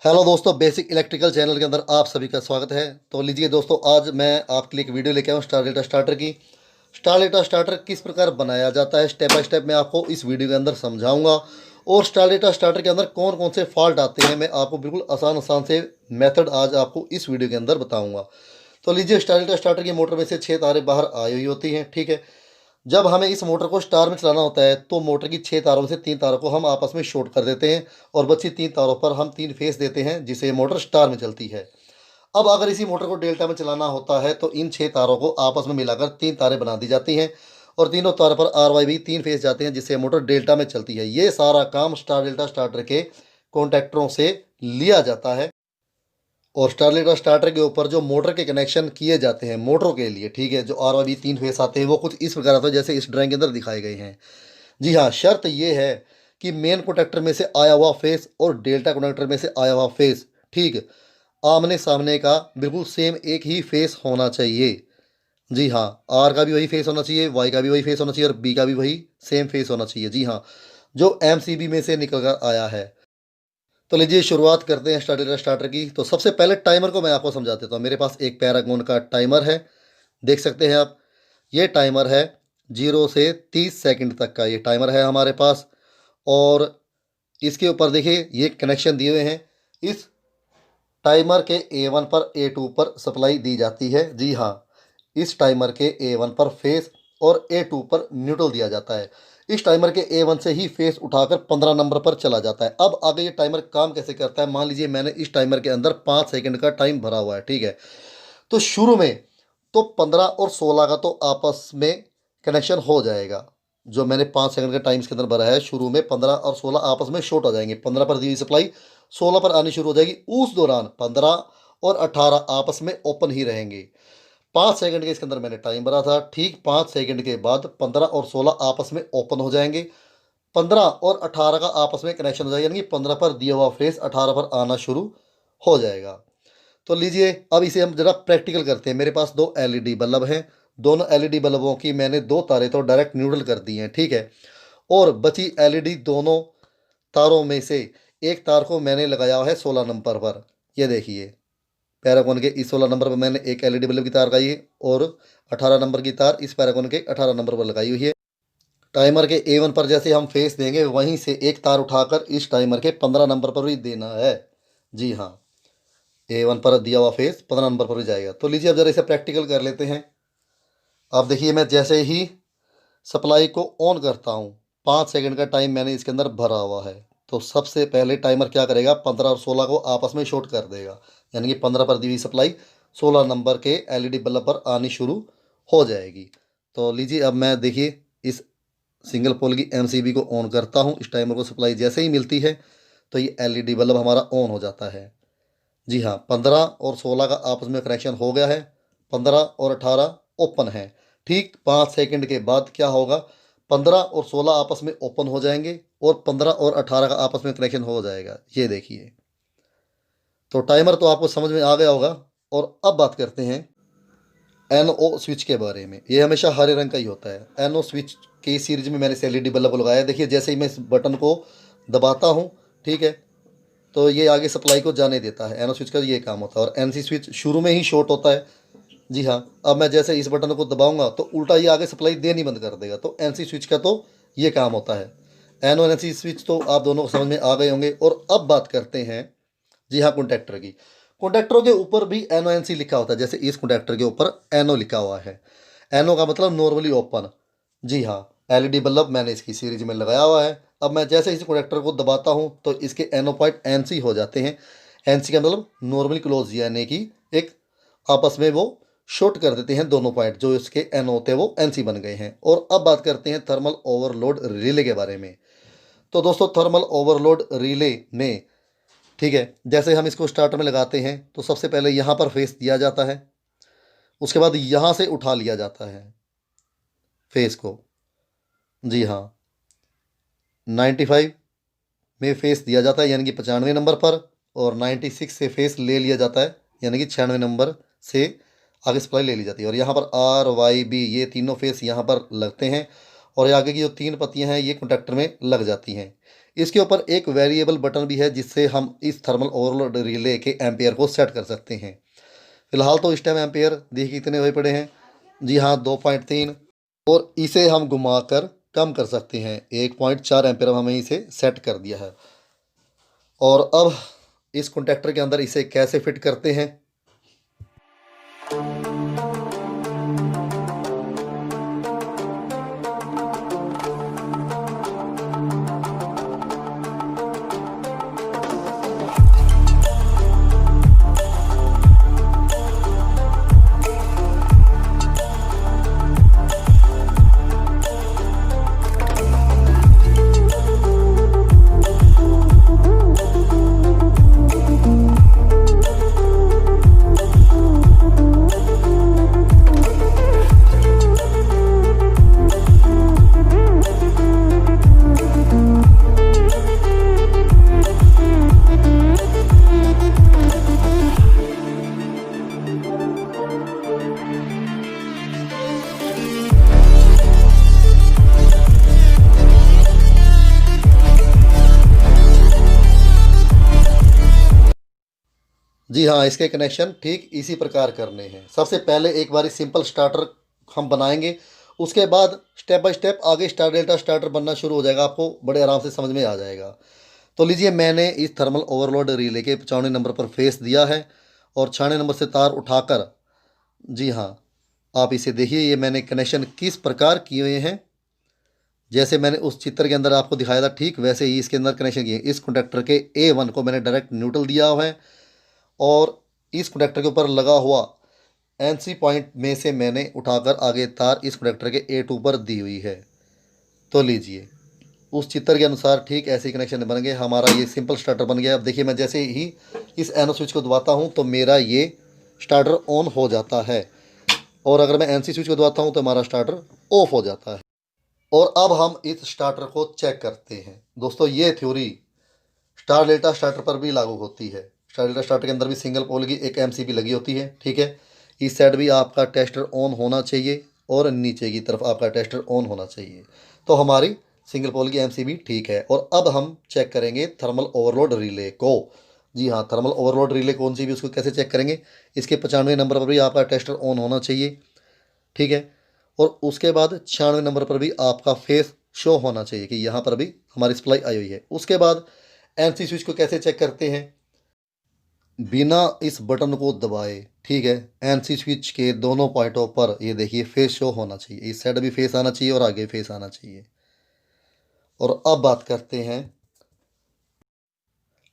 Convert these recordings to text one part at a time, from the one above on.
Hello दोस्तों, basic electrical channel के अंदर आप सभी का स्वागत है। तो लीजिए दोस्तों, आज मैं आपके लिए एक वीडियो लेके आया हूँ स्टार डेटा स्टार्टर की। स्टार डेटा स्टार्टर किस प्रकार बनाया जाता है स्टेप बाय स्टेप मैं आपको इस वीडियो के अंदर समझाऊंगा। और स्टार डेटा स्टार्टर के अंदर कौन कौन से फॉल्ट आते हैं मैं आपको बिल्कुल आसान आसान से मेथड आज आपको इस वीडियो के अंदर बताऊँगा। तो लीजिए, स्टार डेटा स्टार्टर की मोटर में से 6 तारें बाहर आई हुई होती हैं, ठीक है। जब हमें इस मोटर को स्टार में चलाना होता है तो मोटर की 6 तारों में से 3 तारों को हम आपस में शॉर्ट कर देते हैं और बची 3 तारों पर हम 3 फेस देते हैं, जिससे ये मोटर स्टार में चलती है। अब अगर इसी मोटर को डेल्टा में चलाना होता है तो इन 6 तारों को आपस में मिलाकर 3 तारें बना दी जाती हैं और तीनों तारों पर आर वाई भी 3 फेस जाते हैं, जिससे मोटर डेल्टा में चलती है। ये सारा काम स्टार डेल्टा स्टार्टर के कॉन्टैक्टरों से लिया जाता है। और स्टारलाइट स्टार्टर के ऊपर जो मोटर के कनेक्शन किए जाते हैं मोटरों के लिए, ठीक है, जो आर वाई 3 फेस आते हैं वो कुछ इस प्रकार आते हैं जैसे इस ड्राइंग के अंदर दिखाए गए हैं। जी हाँ, शर्त ये है कि मेन कनेक्टर में से आया हुआ फेस और डेल्टा कनेक्टर में से आया हुआ फेस, ठीक, आमने सामने का बिल्कुल सेम एक ही फेस होना चाहिए। जी हाँ, आर का भी वही फेस होना चाहिए, वाई का भी वही फेस होना चाहिए और बी का भी वही सेम फेस होना चाहिए। जी हाँ, जो एम सी बी में से निकल कर आया है। तो लीजिए, शुरुआत करते हैं स्टार्टर स्टार्टर की। तो सबसे पहले टाइमर को मैं आपको समझा देता हूँ। मेरे पास एक पैरागोन का टाइमर है, देख सकते हैं आप। ये टाइमर है 0 से 30 सेकंड तक का ये टाइमर है हमारे पास। और इसके ऊपर देखिए ये कनेक्शन दिए हुए हैं। इस टाइमर के A1 पर A2 पर सप्लाई दी जाती है। जी हाँ, इस टाइमर के A1 पर फेस और A2 पर न्यूट्रल दिया जाता है। इस टाइमर के A1 से ही फेस उठाकर 15 नंबर पर चला जाता है। अब आगे ये टाइमर काम कैसे करता है, मान लीजिए मैंने इस टाइमर के अंदर 5 सेकंड का टाइम भरा हुआ है, ठीक है। तो शुरू में तो 15 और 16 का तो आपस में कनेक्शन हो जाएगा। जो मैंने 5 सेकंड का टाइम इसके अंदर भरा है, शुरू में 15 और 16 आपस में शॉर्ट हो जाएंगे। 15 पर दी हुई सप्लाई 16 पर आनी शुरू हो जाएगी। उस दौरान 15 और 18 आपस में ओपन ही रहेंगे। 5 सेकंड के इसके अंदर मैंने टाइम भरा था, ठीक 5 सेकंड के बाद 15 और 16 आपस में ओपन हो जाएंगे। 15 और 18 का आपस में कनेक्शन हो जाएगा, यानी कि 15 पर दिया हुआ फेस 18 पर आना शुरू हो जाएगा। तो लीजिए, अब इसे हम जरा प्रैक्टिकल करते हैं। मेरे पास दो एलईडी बल्ब हैं। दोनों एलईडी बल्बों की मैंने दो तारें तो डायरेक्ट न्यूट्रल कर दी हैं, ठीक है। और बची एलईडी दोनों तारों में से एक तार को मैंने लगाया है 16 नंबर पर। ये देखिए, पैरागॉन के इस 16 नंबर पर मैंने एक एलईडी बल्ब की तार लगाई है और 18 नंबर की तार इस पैरागॉन के 18 नंबर पर लगाई हुई है। टाइमर के A1 पर जैसे हम फेस देंगे वहीं से एक तार उठाकर इस टाइमर के 15 नंबर पर भी देना है। जी हाँ, A1 पर दिया हुआ फेस 15 नंबर पर भी जाएगा। तो लीजिए, अब जरा इसे प्रैक्टिकल कर लेते हैं। आप देखिए, मैं जैसे ही सप्लाई को ऑन करता हूँ, 5 सेकंड का टाइम मैंने इसके अंदर भरा हुआ है। तो सबसे पहले टाइमर क्या करेगा, 15 और 16 को आपस में शॉर्ट कर देगा, यानी कि 15 पर दी हुई सप्लाई 16 नंबर के एलईडी बल्ब पर आनी शुरू हो जाएगी। तो लीजिए, अब मैं देखिए इस सिंगल पोल की एमसीबी को ऑन करता हूँ। इस टाइमर को सप्लाई जैसे ही मिलती है तो ये एलईडी बल्ब हमारा ऑन हो जाता है। जी हाँ, 15 और 16 का आपस में कनेक्शन हो गया है। 15 और 18 ओपन है। ठीक 5 सेकंड के बाद क्या होगा, 15 और 16 आपस में ओपन हो जाएंगे और 15 और 18 का आपस में कनेक्शन हो जाएगा। ये देखिए, तो टाइमर तो आपको समझ में आ गया होगा। और अब बात करते हैं NO स्विच के बारे में। ये हमेशा हरे रंग का ही होता है। NO स्विच की सीरीज में मैंने एलईडी बल्ब लगाया है। देखिए, जैसे ही मैं इस बटन को दबाता हूँ, ठीक है, तो ये आगे सप्लाई को जाने देता है। NO स्विच का ये काम होता है। और NC स्विच शुरू में ही शॉर्ट होता है। जी हाँ, अब मैं जैसे इस बटन को दबाऊंगा तो उल्टा ये आगे सप्लाई देनी बंद कर देगा। तो NC स्विच का तो ये काम होता है। NO NC स्विच तो आप दोनों को समझ में आ गए होंगे। और अब बात करते हैं, जी हाँ, कॉन्टैक्टर की। कॉन्टैक्टरों के ऊपर भी NONC लिखा होता है। जैसे इस कॉन्टैक्टर के ऊपर NO लिखा हुआ है। NO का मतलब नॉर्मली ओपन। जी हाँ, एलईडी बल्ब मैंने इसकी सीरीज में लगाया हुआ है। अब मैं जैसे इस कॉन्टैक्टर को दबाता हूँ तो इसके NO पॉइंट NC हो जाते हैं। NC का मतलब नॉर्मली क्लोज, यानी कि एक आपस में वो शॉर्ट कर देते हैं। दोनों पॉइंट जो इसके NO थे वो NC बन गए हैं। और अब बात करते हैं थर्मल ओवरलोड रिले के बारे में। तो दोस्तों, थर्मल ओवरलोड रिले में, ठीक है, जैसे हम इसको स्टार्टर में लगाते हैं तो सबसे पहले यहाँ पर फेस दिया जाता है। उसके बाद यहाँ से उठा लिया जाता है फेस को। जी हाँ, 95 में फेस दिया जाता है, यानी कि 95 नंबर पर। और 96 से फेस ले लिया जाता है, यानी कि 96 नंबर से आगे सप्लाई ले ली जाती है। और यहाँ पर R Y B ये तीनों फेस यहाँ पर लगते हैं। और ये आगे की जो 3 पत्तियां हैं ये कंडक्टर में लग जाती हैं। इसके ऊपर एक वेरिएबल बटन भी है जिससे हम इस थर्मल ओवरलोड रिले के एम्पेयर को सेट कर सकते हैं। फिलहाल तो इस टाइम एम्पेयर देखिए कितने हुए पड़े हैं, जी हाँ 2.3, और इसे हम घुमाकर कम कर सकते हैं। 1.4 एम्पेयर हमें इसे सेट कर दिया है। और अब इस कॉन्टैक्टर के अंदर इसे कैसे फिट करते हैं। जी हाँ, इसके कनेक्शन ठीक इसी प्रकार करने हैं। सबसे पहले एक बारी सिंपल स्टार्टर हम बनाएंगे, उसके बाद स्टेप बाय स्टेप आगे स्टार डेल्टा स्टार्टर बनना शुरू हो जाएगा, आपको बड़े आराम से समझ में आ जाएगा। तो लीजिए, मैंने इस थर्मल ओवरलोड रिले के 95 नंबर पर फेस दिया है और 96 नंबर से तार उठाकर, जी हाँ आप इसे देखिए, ये मैंने कनेक्शन किस प्रकार किए हुए हैं। जैसे मैंने उस चित्र के अंदर आपको दिखाया था ठीक वैसे ही इसके अंदर कनेक्शन किए। इस कंडक्टर के A1 को मैंने डायरेक्ट न्यूट्रल दिया हुआ है और इस कंडक्टर के ऊपर लगा हुआ NC पॉइंट में से मैंने उठाकर आगे तार इस कंडक्टर के A2 पर दी हुई है। तो लीजिए, उस चित्र के अनुसार ठीक ऐसे ही कनेक्शन बन गए, हमारा ये सिंपल स्टार्टर बन गया। अब देखिए, मैं जैसे ही इस NO स्विच को दबाता हूँ तो मेरा ये स्टार्टर ऑन हो जाता है, और अगर मैं NC स्विच को दबाता हूँ तो हमारा स्टार्टर ऑफ हो जाता है। और अब हम इस स्टार्टर को चेक करते हैं। दोस्तों, ये थ्योरी स्टार डेल्टा स्टार्टर पर भी लागू होती है। स्टार डेल्टा स्टार्टर के अंदर भी सिंगल पोल की एक MCB लगी होती है, ठीक है। इस साइड भी आपका टेस्टर ऑन होना चाहिए और नीचे की तरफ आपका टेस्टर ऑन होना चाहिए, तो हमारी सिंगल पोल की MCB ठीक है। और अब हम चेक करेंगे थर्मल ओवरलोड रिले को। जी हाँ, थर्मल ओवरलोड रिले कौन सी भी, उसको कैसे चेक करेंगे। इसके 95 नंबर पर भी आपका टेस्टर ऑन होना चाहिए, ठीक है। और उसके बाद 96 नंबर पर भी आपका फेस शो होना चाहिए कि यहाँ पर भी हमारी सप्लाई आई हुई है। उसके बाद NC स्विच को कैसे चेक करते हैं, बिना इस बटन को दबाए, ठीक है। NC स्विच के दोनों पॉइंटों पर ये देखिए फेस शो होना चाहिए, इस साइड भी फेस आना चाहिए और आगे फेस आना चाहिए। और अब बात करते हैं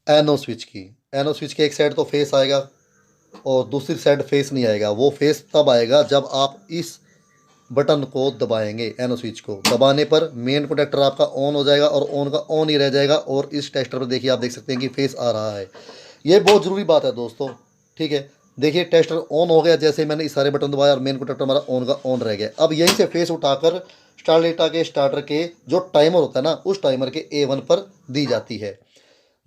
NO स्विच की। NO स्विच के एक साइड तो फेस आएगा और दूसरी साइड फेस नहीं आएगा। वो फेस तब आएगा जब आप इस बटन को दबाएंगे। NO स्विच को दबाने पर मेन कंडक्टर आपका ऑन हो जाएगा और ऑन का ऑन ही रह जाएगा। और इस टेस्टर पर देखिए, आप देख सकते हैं कि फेस आ रहा है। ये बहुत ज़रूरी बात है दोस्तों, ठीक है। देखिए, टेस्टर ऑन हो गया जैसे मैंने इस सारे बटन दबाया और मेन कंडक्टर हमारा ऑन का ऑन रह गया। अब यहीं से फेस उठाकर स्टार डेल्टा के स्टार्टर के जो टाइमर होता है ना, उस टाइमर के A1 पर दी जाती है।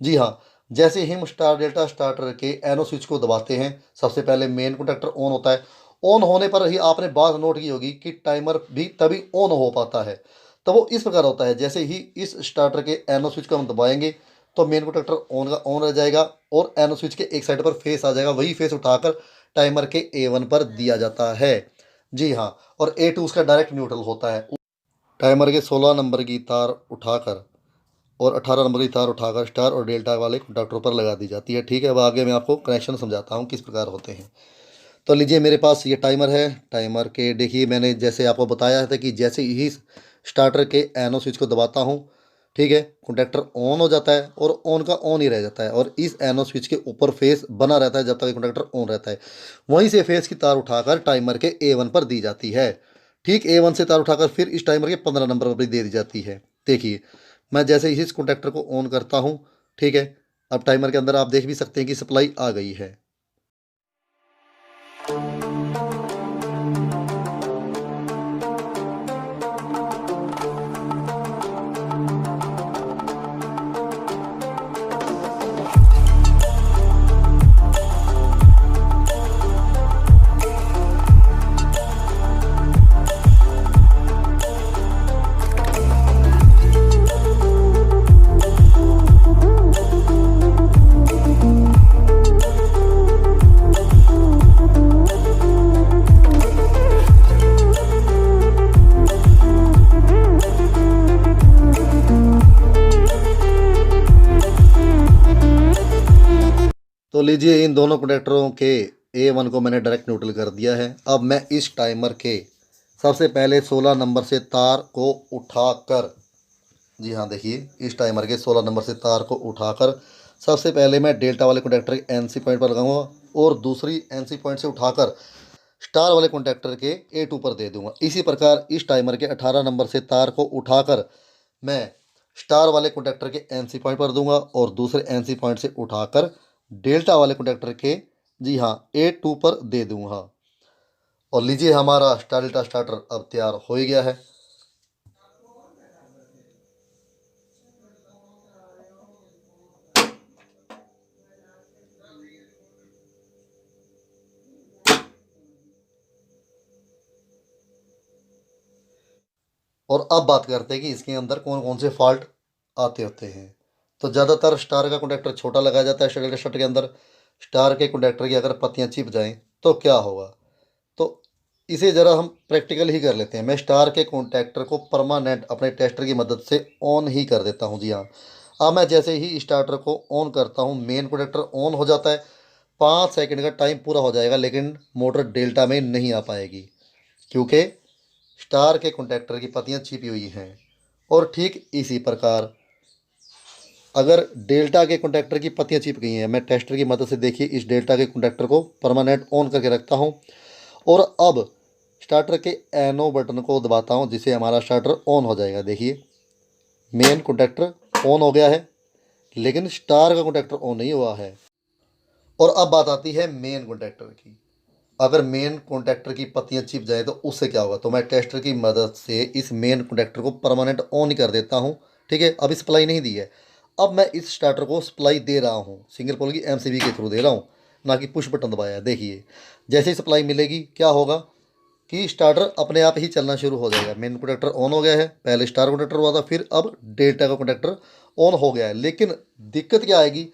जी हाँ, जैसे ही हम स्टार डेल्टा स्टार्टर के NO स्विच को दबाते हैं, सबसे पहले मेन कंडक्टर ऑन होता है। ऑन होने पर ही आपने बात नोट की होगी कि टाइमर भी तभी ऑन हो पाता है। तो वो इस प्रकार होता है, जैसे ही इस स्टार्टर के NO स्विच को हम दबाएंगे तो मेन कंडक्टर ऑन का ऑन रह जाएगा और NO स्विच के एक साइड पर फेस आ जाएगा। वही फेस उठाकर टाइमर के A1 पर दिया जाता है। जी हाँ, और A2 उसका डायरेक्ट न्यूट्रल होता है। टाइमर के 16 नंबर की तार उठाकर और 18 नंबर की तार उठाकर स्टार और डेल्टा वाले कंडक्टरों पर लगा दी जाती है, ठीक है। अब आगे मैं आपको कनेक्शन समझाता हूँ किस प्रकार होते हैं। तो लीजिए, मेरे पास ये टाइमर है। टाइमर के देखिए, मैंने जैसे आपको बताया था कि जैसे ही स्टार्टर के NO स्विच को दबाता हूँ, ठीक है, कंडक्टर ऑन हो जाता है और ऑन का ऑन ही रह जाता है और इस NO स्विच के ऊपर फेस बना रहता है जब तक कंडक्टर ऑन रहता है। वहीं से फेस की तार उठाकर टाइमर के A1 पर दी जाती है। ठीक A1 से तार उठाकर फिर इस टाइमर के 15 नंबर पर भी दे दी जाती है। देखिए, मैं जैसे ही इस कंडक्टर को ऑन करता हूँ, ठीक है, अब टाइमर के अंदर आप देख भी सकते हैं कि सप्लाई आ गई है। तो लीजिए इन दोनों कंडक्टरों के A1 को मैंने डायरेक्ट न्यूट्रल कर दिया है। अब मैं इस टाइमर के सबसे पहले 16 नंबर से तार को उठाकर, जी हाँ देखिए, इस टाइमर के 16 नंबर से तार को उठाकर सबसे पहले मैं डेल्टा वाले कंडक्टर के एनसी पॉइंट पर लगाऊंगा और दूसरी एनसी पॉइंट से उठाकर स्टार वाले कंडक्टर के A2 पर दे दूंगा। इसी प्रकार इस टाइमर के 18 नंबर से तार को उठाकर मैं स्टार वाले कंडक्टर के एनसी पॉइंट पर दूंगा और दूसरे एनसी पॉइंट से उठाकर डेल्टा वाले कंडक्टर के, जी हाँ, A2 पर दे दूंगा। और लीजिए हमारा स्टार डेल्टा स्टार्टर अब तैयार हो ही गया है। और अब बात करते हैं कि इसके अंदर कौन कौन से फॉल्ट आते होते हैं। तो ज़्यादातर स्टार का कंडक्टर छोटा लगाया जाता है स्टार शट के अंदर। स्टार के कंडक्टर की अगर पत्तियां चिप जाएं तो क्या होगा, तो इसे ज़रा हम प्रैक्टिकल ही कर लेते हैं। मैं स्टार के कंडक्टर को परमानेंट अपने टेस्टर की मदद से ऑन ही कर देता हूं। जी हाँ, अब मैं जैसे ही स्टार्टर को ऑन करता हूं मेन कंडक्टर ऑन हो जाता है। 5 सेकंड का टाइम पूरा हो जाएगा लेकिन मोटर डेल्टा में नहीं आ पाएगी क्योंकि स्टार के कंडक्टर की पत्तियां छिपी हुई हैं। और ठीक इसी प्रकार अगर डेल्टा के कंडक्टर की पत्तियां छिप गई हैं, मैं टेस्टर की मदद से देखिए इस डेल्टा के कंडक्टर को परमानेंट ऑन करके रखता हूं और अब स्टार्टर के एनो बटन को दबाता हूं जिससे हमारा स्टार्टर ऑन हो जाएगा। देखिए मेन कंडक्टर ऑन हो गया है लेकिन स्टार का कंडक्टर ऑन नहीं हुआ है। और अब बात आती है मेन कंडक्टर की। अगर मेन कॉन्टैक्टर की पत्तियां छिप जाए तो उससे क्या होगा, तो मैं टेस्टर की मदद से इस मेन कॉन्टैक्टर को परमानेंट ऑन ही कर देता हूं। ठीक है, अभी सप्लाई नहीं दी है। अब मैं इस स्टार्टर को सप्लाई दे रहा हूं, सिंगल पोल की एमसीबी के थ्रू दे रहा हूं, ना कि पुश बटन दबाया है। देखिए जैसे ही सप्लाई मिलेगी क्या होगा कि स्टार्टर अपने आप ही चलना शुरू हो जाएगा। मेन कॉन्टैक्टर ऑन हो गया है, पहले स्टार कॉन्टैक्टर हुआ था, फिर अब डेल्टा का कॉन्टैक्टर ऑन हो गया है। लेकिन दिक्कत क्या आएगी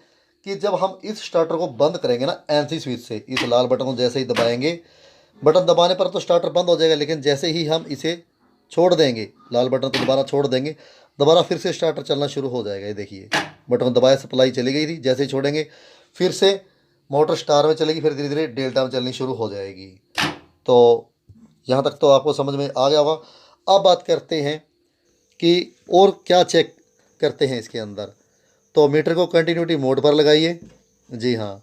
कि जब हम इस स्टार्टर को बंद करेंगे ना एनसी स्विच से, इस लाल बटन को जैसे ही दबाएंगे, बटन दबाने पर तो स्टार्टर बंद हो जाएगा लेकिन जैसे ही हम इसे छोड़ देंगे, लाल बटन को दोबारा छोड़ देंगे, दोबारा फिर से स्टार्टर चलना शुरू हो जाएगा। ये देखिए बटन दबाया, सप्लाई चली गई थी, जैसे ही छोड़ेंगे फिर से मोटर स्टार में चलेगी, फिर धीरे धीरे डेल्टा में चलनी शुरू हो जाएगी। तो यहाँ तक तो आपको समझ में आ गया होगा। अब बात करते हैं कि और क्या चेक करते हैं इसके अंदर। तो मीटर को कंटिन्यूटी मोड पर लगाइए, जी हाँ,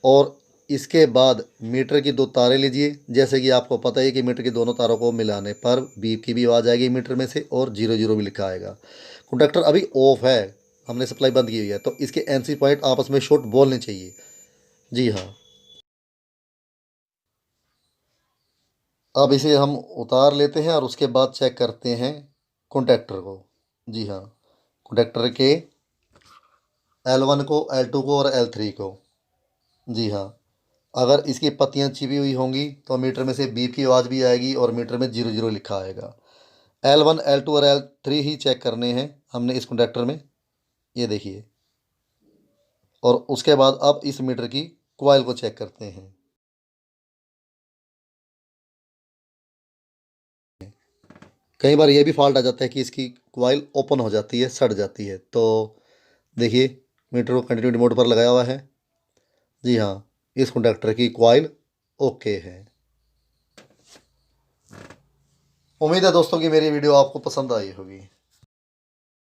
और इसके बाद मीटर की 2 तारें लीजिए। जैसे कि आपको पता है कि मीटर की दोनों तारों को मिलाने पर बीप की भी आवाज़ आएगी मीटर में से और 00 भी लिखा आएगा। कंडक्टर अभी ऑफ है, हमने सप्लाई बंद की हुई है, तो इसके एनसी पॉइंट आपस में शॉर्ट बोलने चाहिए। जी हाँ, अब इसे हम उतार लेते हैं और उसके बाद चेक करते हैं कंडक्टर को। जी हाँ, कंडक्टर के L1 को, L2 को और L3 को। जी हाँ, अगर इसकी पत्तियां छिपी हुई होंगी तो मीटर में से बीप की आवाज़ भी आएगी और मीटर में 00 लिखा आएगा। L1, L2 और L3 ही चेक करने हैं हमने इस कंडक्टर में, ये देखिए। और उसके बाद अब इस मीटर की कॉइल को चेक करते हैं। कई बार ये भी फॉल्ट आ जाता है कि इसकी कॉइल ओपन हो जाती है, सड़ जाती है। तो देखिए मीटर को कंटिन्यूटी मोड पर लगाया हुआ है। जी हाँ, इस कंडक्टर की कॉइल ओके है। उम्मीद है दोस्तों कि मेरी वीडियो आपको पसंद आई होगी।